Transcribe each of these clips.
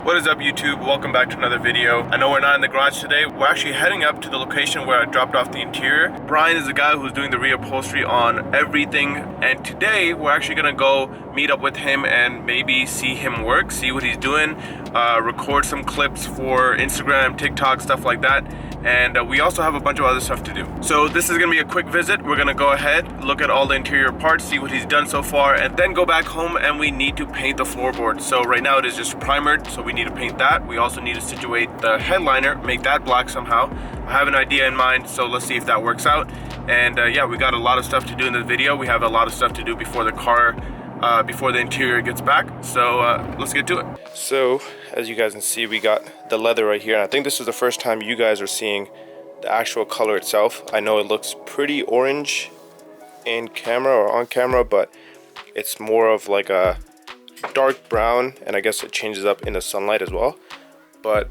What is up, YouTube? Welcome back to another video. I know we're not in the garage today. We're actually heading up to the location where I dropped off the interior. Brian is the guy who's doing the reupholstery on everything, and today we're actually gonna go meet up with him and maybe see him work, see what he's doing, record some clips for Instagram, TikTok, stuff like that. And we also have a bunch of other stuff to do. So this is gonna be a quick visit. We're gonna go ahead, look at all the interior parts, see what he's done so far, and then go back home and we need to paint the floorboard. So right now it is just primered, so we need to paint that. We also need to situate the headliner, make that black somehow. I have an idea in mind, so let's see if that works out. And yeah, we got a lot of stuff to do in this video. We have a lot of stuff to do before the car, before the interior gets back. So let's get to it. So as you guys can see, we got the leather right here. And I think this is the first time you guys are seeing the actual color itself. I know it looks pretty orange in camera or on camera, but it's more of like a dark brown, and I guess it changes up in the sunlight as well. But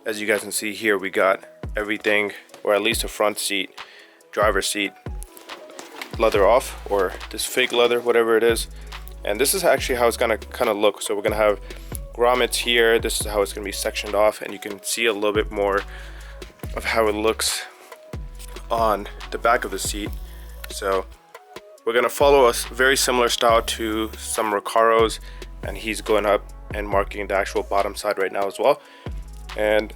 as you guys can see here, we got everything, or at least the front seat, driver's seat, leather off, or this fake leather, whatever it is. And this is actually how it's gonna kind of look. So we're gonna have grommets here. This is how it's gonna be sectioned off, and you can see a little bit more of how it looks on the back of the seat. So we're gonna follow a very similar style to some Recaros, and he's going up and marking the actual bottom side right now as well, and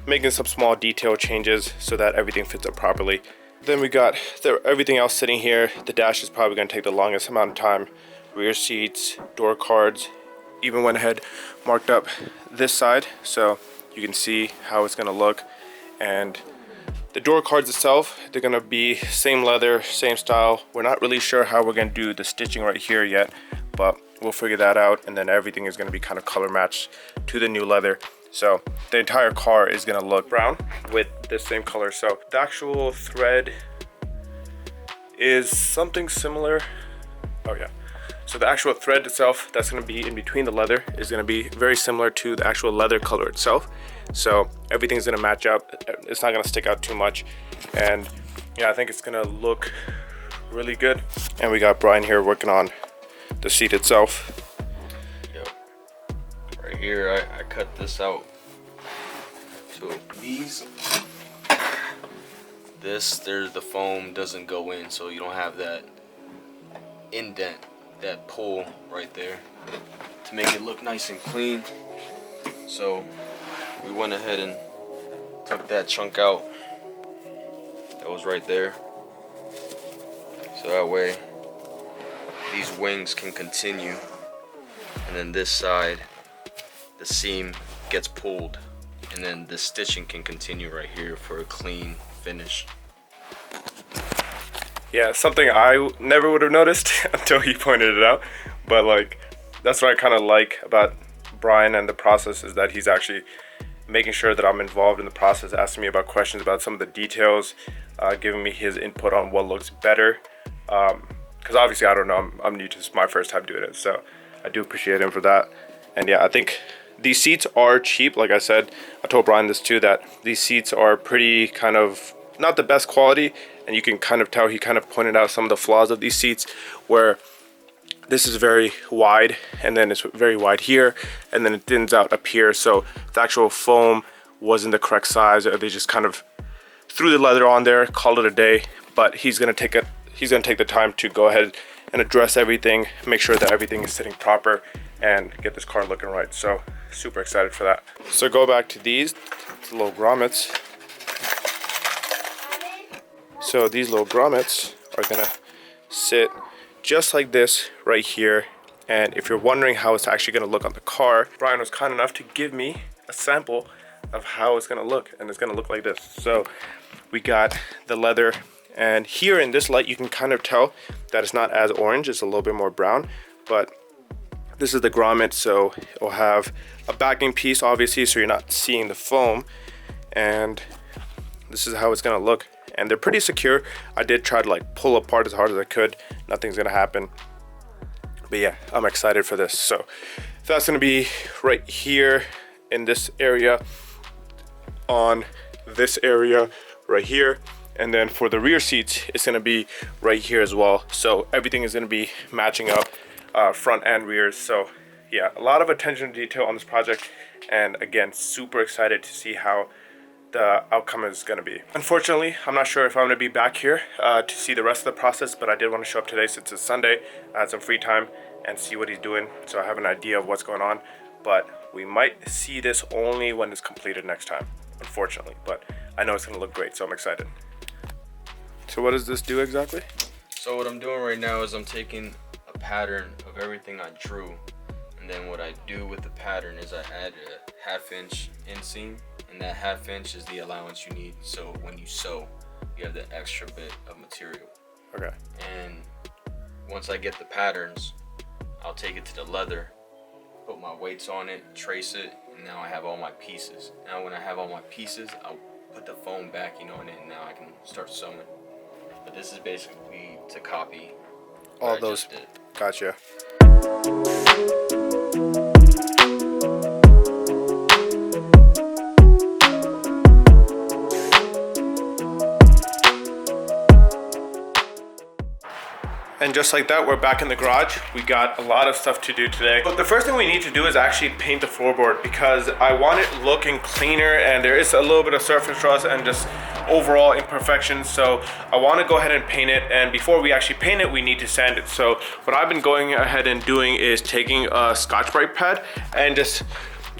making some small detail changes so that everything fits up properly. Then we got everything else sitting here. The dash is probably gonna take the longest amount of time. Rear seats, door cards, even went ahead, marked up this side so you can see how it's gonna look. And the door cards itself, they're gonna be same leather, same style. We're not really sure how we're gonna do the stitching right here yet, but we'll figure that out. And then everything is gonna be kind of color matched to the new leather. So the entire car is gonna look brown with the same color. So the actual thread is something similar. Oh yeah. So the actual thread itself that's going to be in between the leather is going to be very similar to the actual leather color itself. So everything's going to match up. It's not going to stick out too much. And yeah, I think it's going to look really good. And we got Brian here working on the seat itself. Yep. Right here, I cut this out. So there's the foam doesn't go in, so you don't have that indent, that pull right there, to make it look nice and clean. So we went ahead and took that chunk out that was right there, so that way these wings can continue, and then this side the seam gets pulled, and then the stitching can continue right here for a clean finish. Yeah, something I never would have noticed until he pointed it out. But like, that's what I kind of like about Brian and the process, is that he's actually making sure that I'm involved in the process, asking me about questions about some of the details, giving me his input on what looks better. Because obviously I don't know, I'm new to this, my first time doing it. So I do appreciate him for that. And yeah, I think these seats are cheap. Like I said, I told Brian this too, that these seats are pretty kind of not the best quality, and you can kind of tell he kind of pointed out some of the flaws of these seats, where this is very wide, and then it's very wide here, and then it thins out up here. So the actual foam wasn't the correct size, or they just kind of threw the leather on there, called it a day. But he's gonna take the time to go ahead and address everything, make sure that everything is sitting proper, and get this car looking right. So super excited for that. So go back to these little grommets. So these little grommets are gonna sit just like this right here. And if you're wondering how it's actually gonna look on the car, Brian was kind enough to give me a sample of how it's gonna look, and it's gonna look like this. So we got the leather, and here in this light you can kind of tell that it's not as orange, it's a little bit more brown. But this is the grommet, so it'll have a backing piece obviously, so you're not seeing the foam, and this is how it's gonna look. And they're pretty secure. I did try to like pull apart as hard as I could. Nothing's gonna happen. But yeah, I'm excited for this. So that's gonna be right here in this area, on this area right here. And then for the rear seats, it's gonna be right here as well. So everything is gonna be matching up, front and rear. So yeah, a lot of attention to detail on this project, And again, super excited to see how the outcome is going to be. Unfortunately, I'm not sure if I'm going to be back here to see the rest of the process, but I did want to show up today since it's Sunday. I had some free time and see what he's doing, so I have an idea of what's going on. But we might see this only when it's completed next time, unfortunately. But I know it's going to look great, so I'm excited. So what does this do exactly? So what I'm doing right now is I'm taking a pattern of everything I drew, and then what I do with the pattern is I add a 1/2 inch inseam, and that 1/2 inch is the allowance you need, so when you sew you have the extra bit of material. Okay. And once I get the patterns, I'll take it to the leather, put my weights on it, trace it, and now I have all my pieces. Now when I have all my pieces, I'll put the foam backing on it, and now I can start sewing. But this is basically to copy all those. Gotcha. And just like that, we're back in the garage. We got a lot of stuff to do today. But the first thing we need to do is actually paint the floorboard because I want it looking cleaner, and there is a little bit of surface rust and just overall imperfections. So I want to go ahead and paint it, and before we actually paint it, we need to sand it. So what I've been going ahead and doing is taking a Scotch-Brite pad and just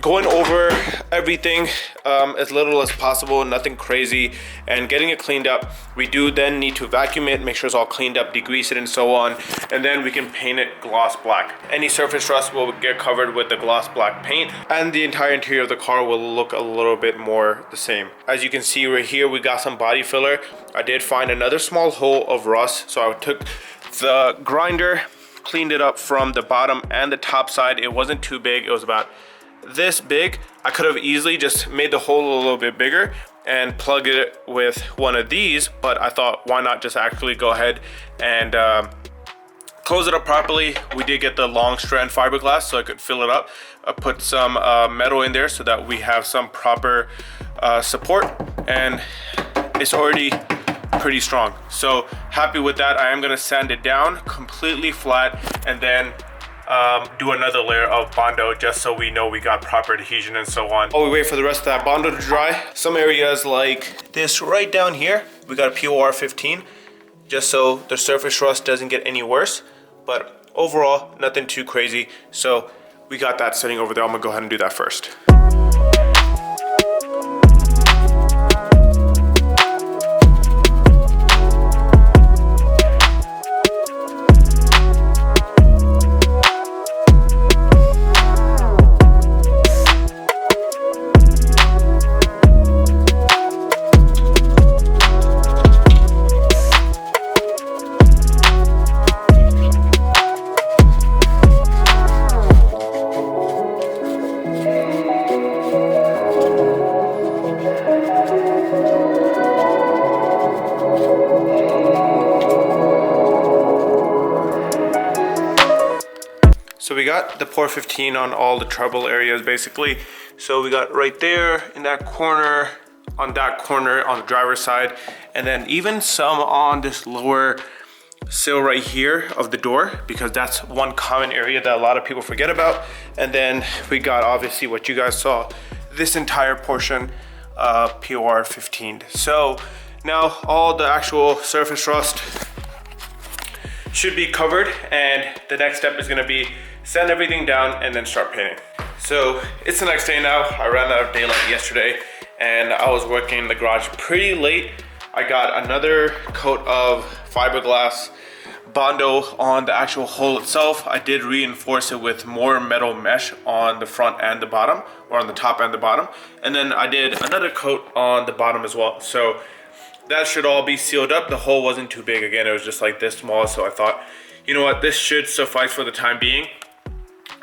going over everything as little as possible, nothing crazy, and getting it cleaned up. We do then need to vacuum it, make sure it's all cleaned up, degrease it, and so on, and then we can paint it gloss black. Any surface rust will get covered with the gloss black paint, and the entire interior of the car will look a little bit more the same. As you can see right here, we got some body filler. I did find another small hole of rust, so I took the grinder, cleaned it up from the bottom and the top side. It wasn't too big, it was about this big. I could have easily just made the hole a little bit bigger and plug it with one of these, but I thought, why not just actually go ahead and close it up properly. We did get the long strand fiberglass so I could fill it up. I put some metal in there so that we have some proper support, and it's already pretty strong. So happy with that. I am gonna sand it down completely flat and then do another layer of Bondo just so we know we got proper adhesion and so on. While we wait for the rest of that Bondo to dry, some areas like this right down here, we got a POR 15 just so the surface rust doesn't get any worse, but overall nothing too crazy. So we got that sitting over there. I'm gonna go ahead and do that first. So we got the POR 15 on all the treble areas basically. So we got right there in that corner, on the driver's side, and then even some on this lower sill right here of the door, because that's one common area that a lot of people forget about. And then we got obviously what you guys saw, this entire portion POR 15. So now all the actual surface rust should be covered, and the next step is going to be sand everything down and then start painting. So it's the next day now. I ran out of daylight yesterday and I was working in the garage pretty late. I got another coat of fiberglass Bondo on the actual hole itself. I did reinforce it with more metal mesh on the front and the bottom, or on the top and the bottom, and then I did another coat on the bottom as well. So that should all be sealed up. The hole wasn't too big. Again, it was just like this small, so I thought, you know what, this should suffice for the time being.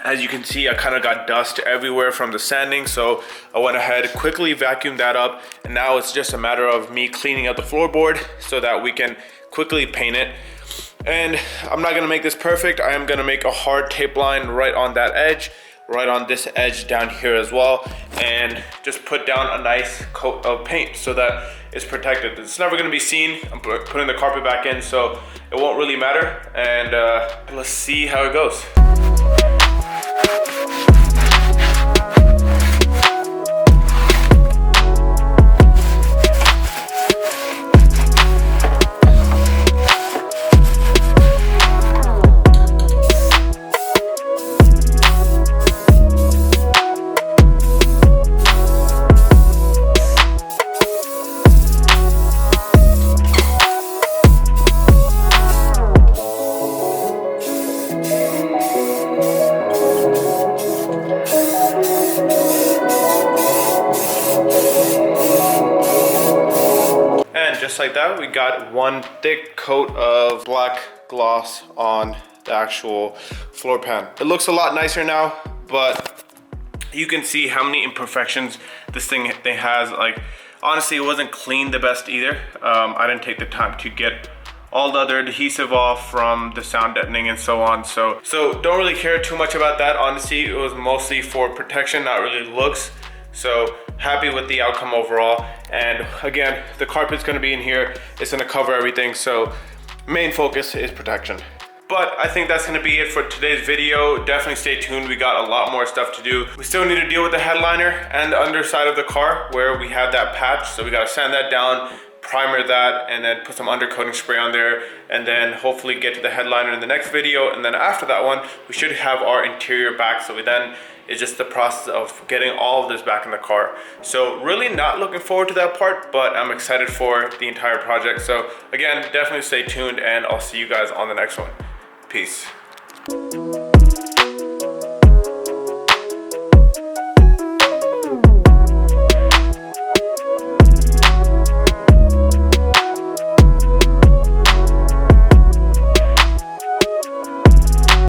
As you can see, I kind of got dust everywhere from the sanding, so I went ahead, quickly vacuumed that up, and now it's just a matter of me cleaning up the floorboard so that we can quickly paint it. And I'm not gonna make this perfect. I am gonna make a hard tape line right on that edge, right on this edge down here as well, and just put down a nice coat of paint so that it's protected. It's never gonna be seen. I'm putting the carpet back in, so it won't really matter. And let's see how it goes. just like that, we got one thick coat of black gloss on the actual floor pan. It looks a lot nicer now, but you can see how many imperfections this thing has. Like, honestly, it wasn't cleaned the best either. I didn't take the time to get all the other adhesive off from the sound deadening and so on. So don't really care too much about that. Honestly, it was mostly for protection, not really looks. So happy with the outcome overall. And again, the carpet's gonna be in here. It's gonna cover everything. So main focus is protection. But I think that's gonna be it for today's video. Definitely stay tuned. We got a lot more stuff to do. We still need to deal with the headliner and the underside of the car where we have that patch. So we gotta sand that down, primer that, and then put some undercoating spray on there, and then hopefully get to the headliner in the next video. And then after that one, we should have our interior back. So it's just the process of getting all of this back in the car. So really not looking forward to that part, but I'm excited for the entire project. So again, definitely stay tuned, and I'll see you guys on the next one. Peace.